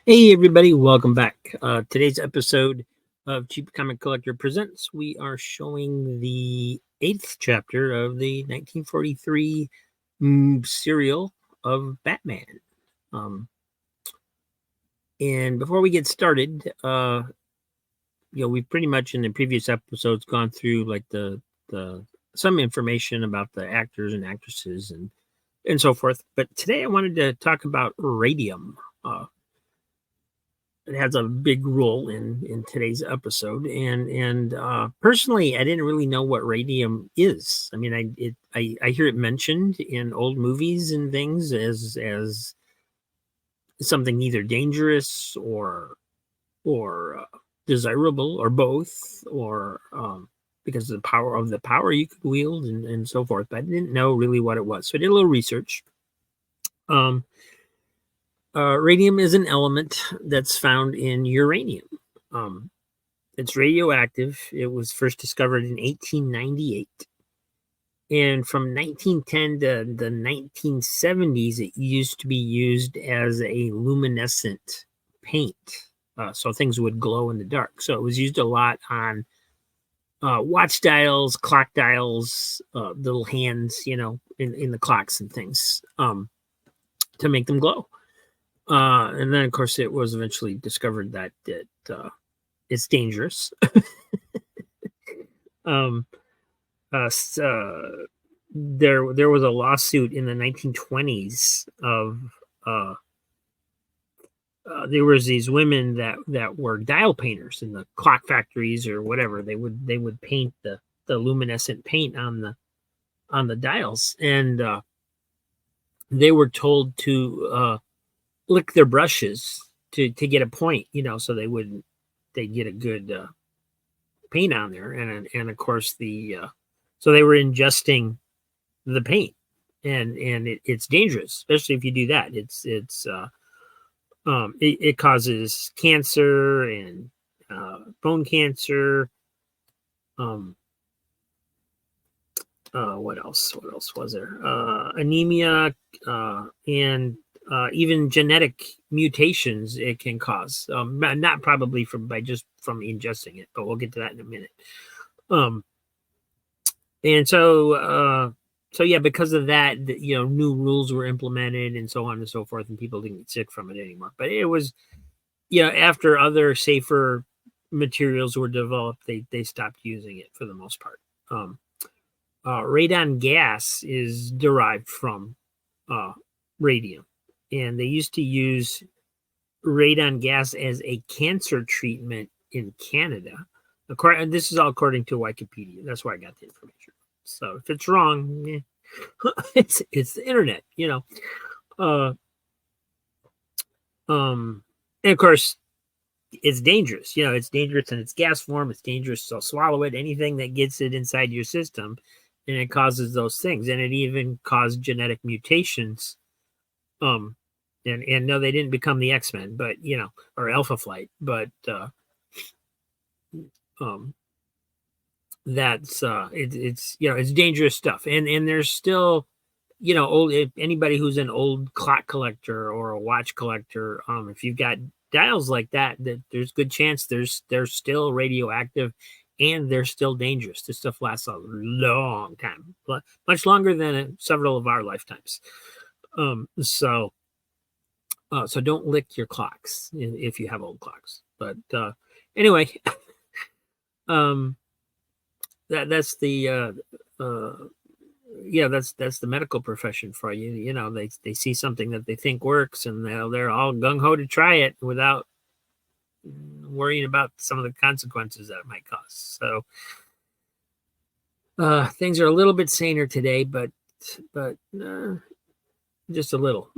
Hey everybody, welcome back. Today's episode of Cheap Comic Collector Presents, we are showing the 8th chapter of the 1943 serial of Batman. And before we get started, we've pretty much in the previous episodes gone through like the some information about the actors and actresses and so forth. But today I wanted to talk about radium. It has a big role in today's episode, and personally, I didn't really know what radium is. I mean, I hear it mentioned in old movies and things as something either dangerous or desirable or both, or because of the power you could wield and so forth. But I didn't know really what it was, so I did a little research. Um, Radium is an element that's found in uranium. It's radioactive. It was first discovered in 1898. And from 1910 to the 1970s, it used to be used as a luminescent paint. So things would glow in the dark. So it was used a lot on watch dials, clock dials, little hands, in the clocks and things to make them glow. And then, of course, it was eventually discovered that it's dangerous. um, there was a lawsuit in the 1920s of there was these women that were dial painters in the clock factories or whatever. They would paint the luminescent paint on the dials, and they were told to lick their brushes to get a point, so they'd get a good paint on there, and of course so they were ingesting the paint, and it's dangerous, especially if you do that. It causes cancer and bone cancer. What else was there? Anemia, and even genetic mutations it can cause. Not probably by just from ingesting it, but we'll get to that in a minute. And so yeah, because of that, new rules were implemented and so on and so forth, and people didn't get sick from it anymore. But it was, after other safer materials were developed, they stopped using it for the most part. Radon gas is derived from radium, and they used to use radon gas as a cancer treatment in Canada. This is all according to Wikipedia. That's where I got the information. So if it's wrong, it's the internet, and of course, it's dangerous. It's dangerous in its gas form. It's dangerous, so swallow it. Anything that gets it inside your system, and it causes those things, and it even caused genetic mutations. And no, they didn't become the X-Men, but or Alpha Flight, but that's it's dangerous stuff, and there's still anybody who's an old clock collector or a watch collector, if you've got dials like that there's good chance they're still radioactive, and they're still dangerous. This stuff lasts a long time, much longer than several of our lifetimes. So don't lick your clocks if you have old clocks. But anyway, that's the that's the medical profession for you. They see something that they think works, and they're all gung-ho to try it without worrying about some of the consequences that it might cause. So things are a little bit saner today, but just a little.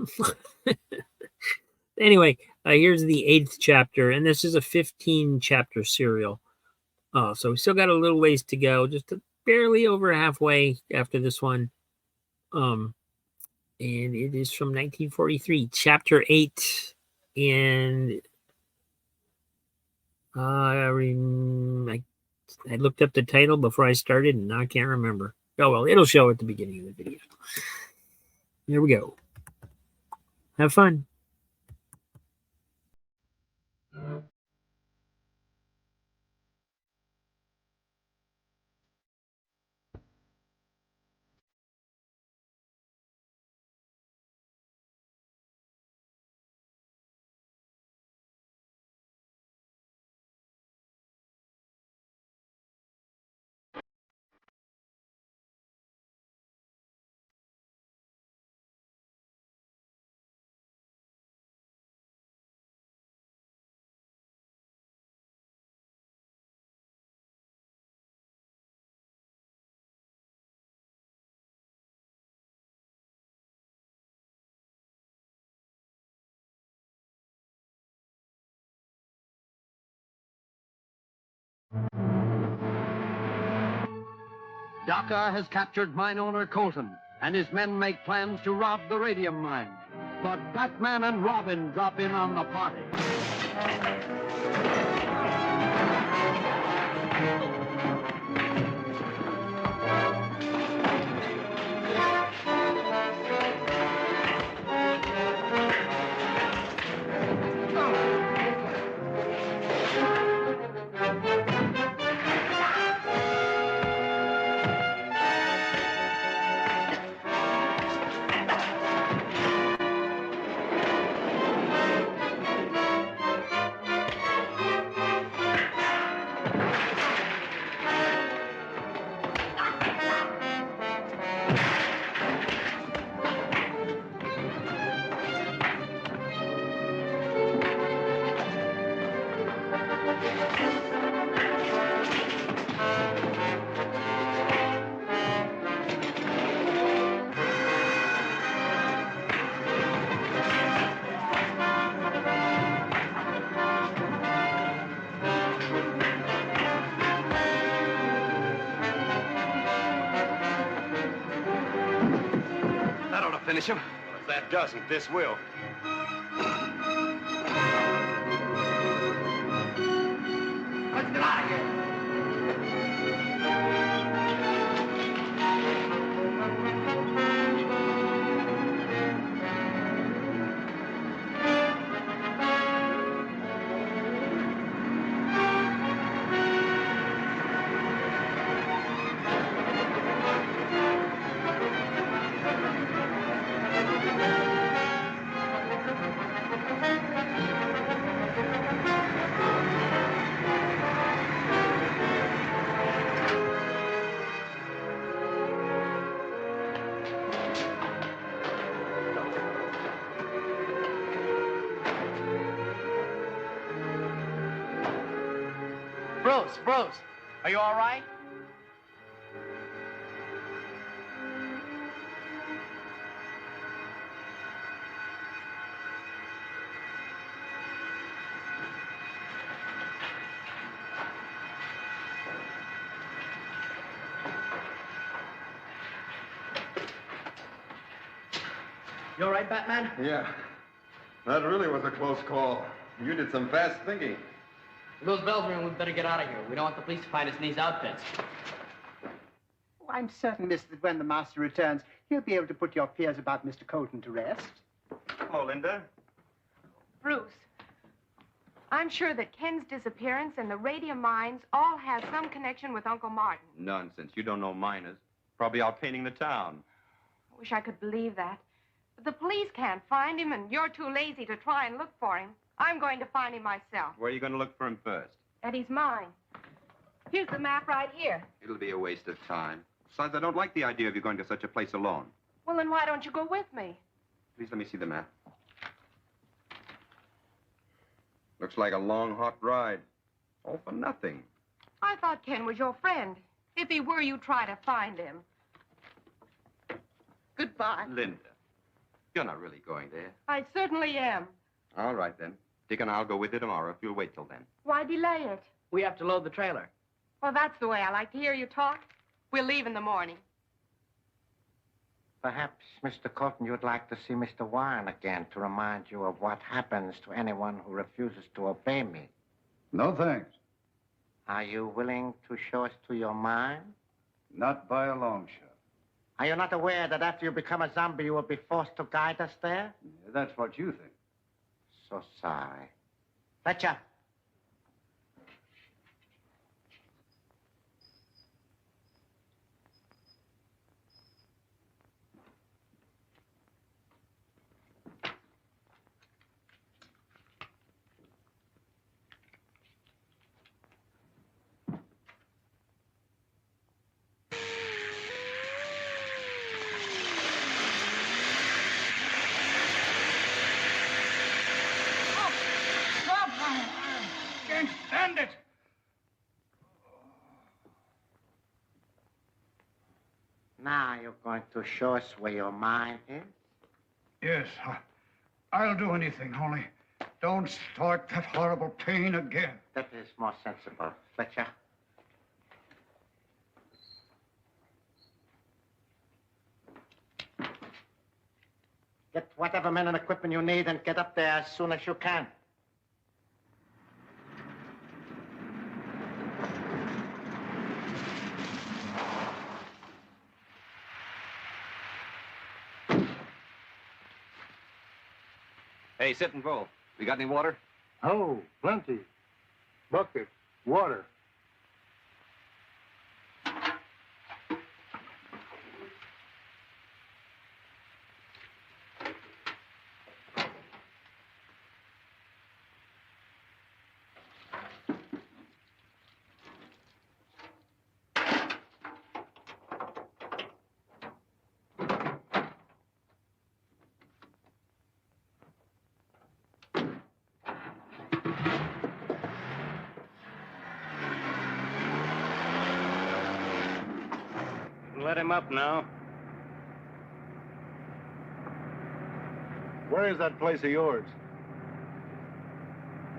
Anyway, here's the 8th chapter, and this is a 15-chapter serial. So we still got a little ways to go, just barely over halfway after this one. And it is from 1943, chapter 8. And I looked up the title before I started, and now I can't remember. Oh, well, it'll show at the beginning of the video. Here we go. Have fun. Dhaka has captured mine owner Colton, and his men make plans to rob the radium mine. But Batman and Robin drop in on the party. Finish him? Well, if that doesn't, this will. Let's get out of here. Bruce, are you all right? You all right, Batman? Yeah. That really was a close call. You did some fast thinking. Those bells ring, we'd better get out of here. We don't want the police to find us in these outfits. Oh, I'm certain, miss, that when the master returns, he'll be able to put your fears about Mr. Colton to rest. Hello, Linda. Bruce, I'm sure that Ken's disappearance and the radium mines all have some connection with Uncle Martin. Nonsense. You don't know miners. Probably out painting the town. I wish I could believe that. But the police can't find him, and you're too lazy to try and look for him. I'm going to find him myself. Where are you going to look for him first? At his mine. Here's the map right here. It'll be a waste of time. Besides, I don't like the idea of you going to such a place alone. Well, then why don't you go with me? Please let me see the map. Looks like a long, hot ride. All for nothing. I thought Ken was your friend. If he were, you'd try to find him. Goodbye. Linda, you're not really going there. I certainly am. All right, then. Dick and I'll go with you tomorrow if you'll wait till then. Why delay it? We have to load the trailer. Well, that's the way I like to hear you talk. We'll leave in the morning. Perhaps, Mr. Colton, you'd like to see Mr. Warren again to remind you of what happens to anyone who refuses to obey me. No, thanks. Are you willing to show us to your mine? Not by a long shot. Are you not aware that after you become a zombie, you will be forced to guide us there? Yeah, that's what you think. So sorry. Fletcher. Stand it! Now you're going to show us where your mine is? Yes, I'll do anything, only don't start that horrible pain again. That is more sensible. Fletcher. Get whatever men and equipment you need and get up there as soon as you can. Hey, sit and roll. We got any water? Oh, plenty. Bucket, water. Let him up now. Where is that place of yours?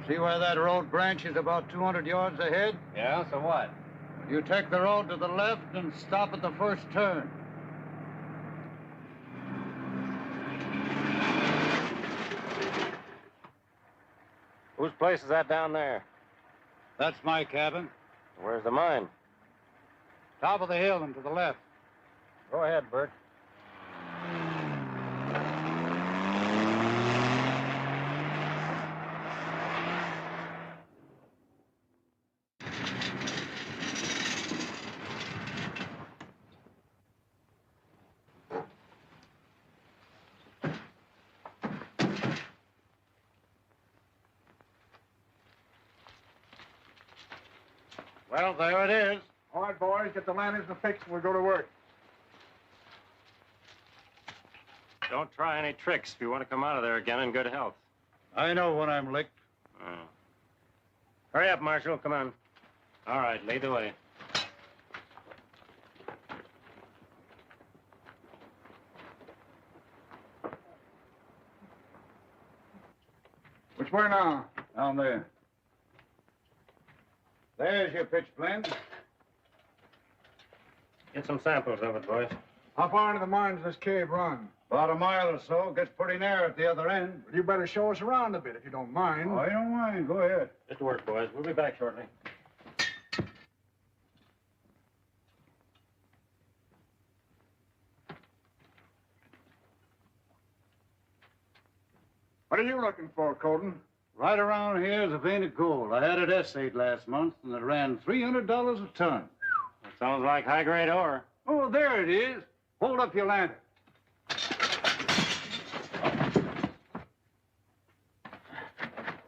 See where that road branches about 200 yards ahead? Yeah, so what? You take the road to the left and stop at the first turn. Whose place is that down there? That's my cabin. Where's the mine? Top of the hill and to the left. Go ahead, Bert. Well, there it is. All right, boys, get the lanterns fixed and we'll go to work. Don't try any tricks if you want to come out of there again in good health. I know when I'm licked. Oh. Hurry up, Marshal. Come on. All right, lead the way. Which way now? Down there. There's your pitch blende. Get some samples of it, boys. How far into the mines does this cave run? About a mile or so. Gets pretty narrow at the other end. Well, you better show us around a bit if you don't mind. Oh, I don't mind. Go ahead. Get to work, boys. We'll be back shortly. What are you looking for, Colton? Right around here is a vein of gold. I had it assayed last month, and it ran $300 a ton. That sounds like high-grade ore. Oh, there it is. Hold up your lantern.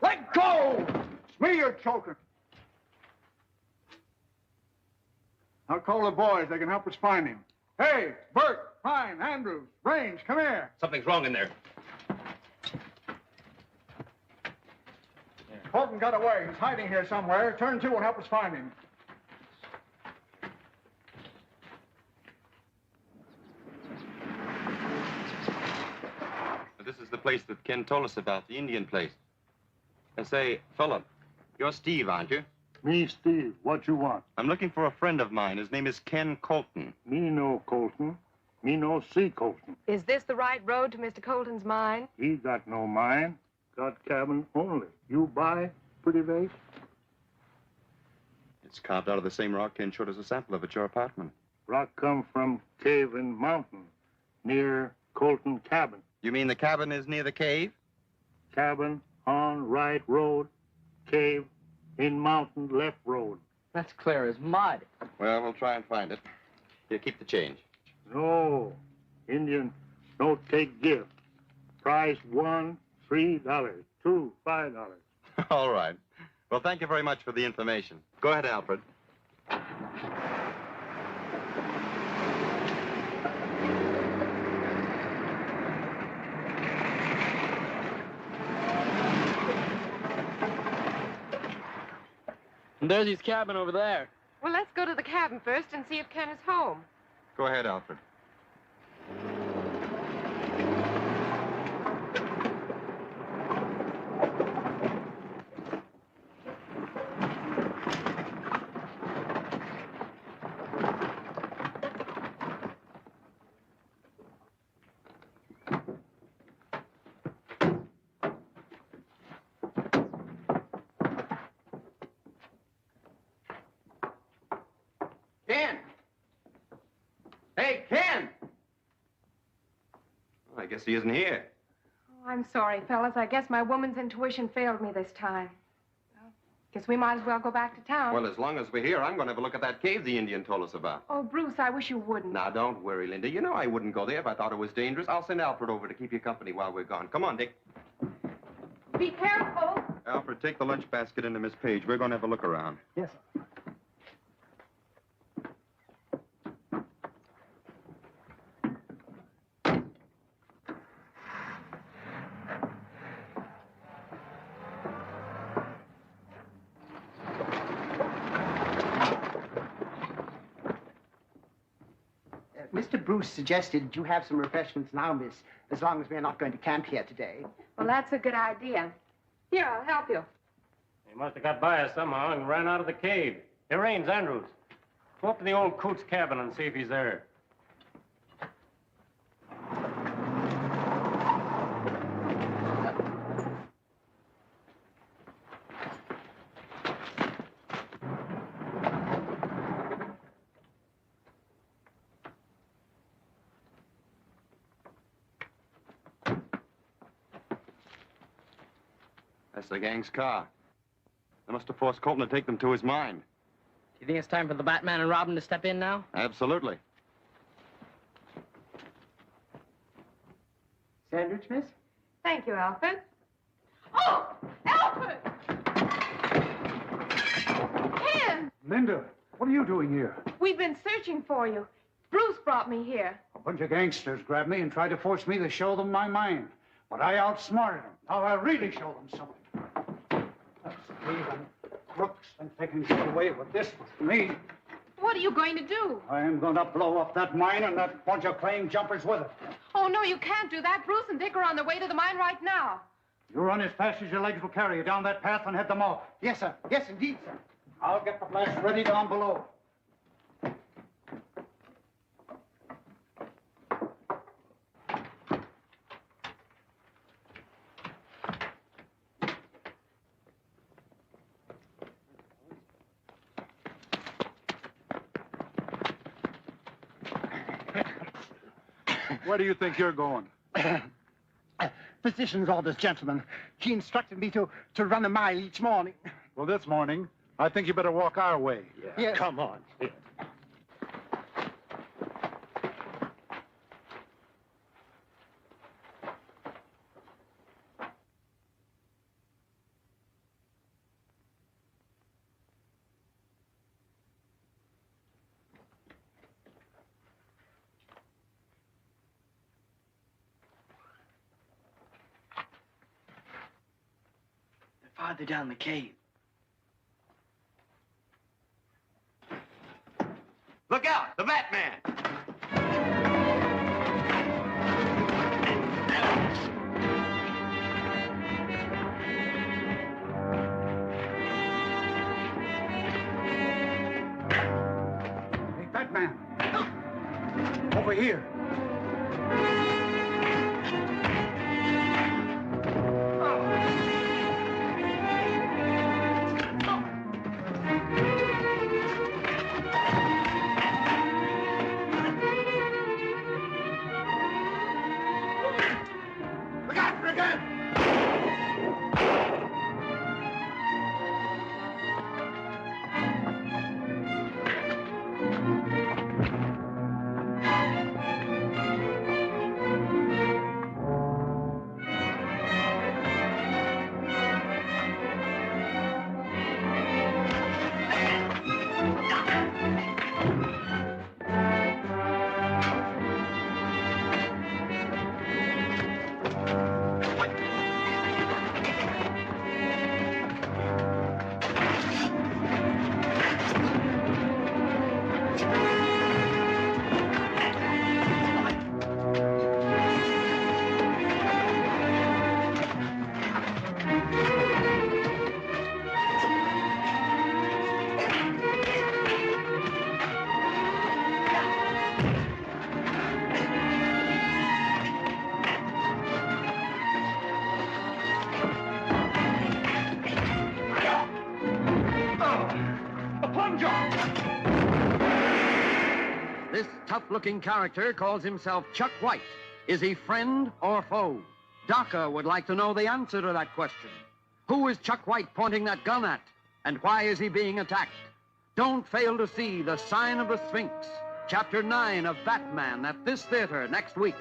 Let go! It's me you're choking. I'll call the boys. They can help us find him. Hey, Bert, Pine, Andrews, Range, come here. Something's wrong in there. Colton got away. He's hiding here somewhere. Turn two and help us find him. This is the place that Ken told us about, the Indian place. I say, fella, you're Steve, aren't you? Me, Steve. What you want? I'm looking for a friend of mine. His name is Ken Colton. Me no Colton. Me no see Colton. Is this the right road to Mr. Colton's mine? He got no mine. Got cabin only. You buy, pretty face? It's carved out of the same rock Ken showed us a sample of at your apartment. Rock come from cave in mountain near Colton cabin. You mean the cabin is near the cave? Cabin on right road, cave in mountain left road. That's clear as mud. Well, we'll try and find it. Here, keep the change. No, Indian don't take gift. Price $1, $3, $2, $5. All right. Well, thank you very much for the information. Go ahead, Alfred. And there's his cabin over there. Well, let's go to the cabin first and see if Ken is home. Go ahead, Alfred. guess he isn't here. Oh, I'm sorry, fellas. I guess my woman's intuition failed me this time. Well, guess we might as well go back to town. Well, as long as we're here, I'm going to have a look at that cave the Indian told us about. Oh, Bruce, I wish you wouldn't. Now, don't worry, Linda. You know I wouldn't go there if I thought it was dangerous. I'll send Alfred over to keep you company while we're gone. Come on, Dick. Be careful. Alfred, take the lunch basket into Miss Page. We're going to have a look around. Yes, sir. Mr. Bruce suggested you have some refreshments now, miss, as long as we're not going to camp here today. Well, that's a good idea. Here, I'll help you. He must have got by us somehow and ran out of the cave. It rains, Andrews. Go up to the old coot's cabin and see if he's there. That's the gang's car. They must have forced Colton to take them to his mine. Do you think it's time for the Batman and Robin to step in now? Absolutely. Sandwich, miss? Thank you, Alfred. Oh, Alfred! Ken! Linda, what are you doing here? We've been searching for you. Bruce brought me here. A bunch of gangsters grabbed me and tried to force me to show them my mine. But I outsmarted them. Now I'll really show them something. That's even crooks think they can get away with this with me. What are you going to do? I am going to blow up that mine and that bunch of claim jumpers with it. Oh, no, you can't do that. Bruce and Dick are on their way to the mine right now. You run as fast as your legs will carry you down that path and head them off. Yes, sir. Yes, indeed, sir. I'll get the blast ready down below. Where do you think you're going? Physician's orders, gentlemen. He instructed me to run a mile each morning. Well, this morning, I think you better walk our way. Yes. Come on. Farther down the cave. Look out! The Batman! Hey, Batman! Over here. Look out for a gun! This tough-looking character calls himself Chuck White, Is he friend or foe? Docker would like to know the answer to that question. Who is Chuck White pointing that gun at? And why is he being attacked? Don't fail to see The Sign of the Sphinx, Chapter 9 of Batman at this theater next week.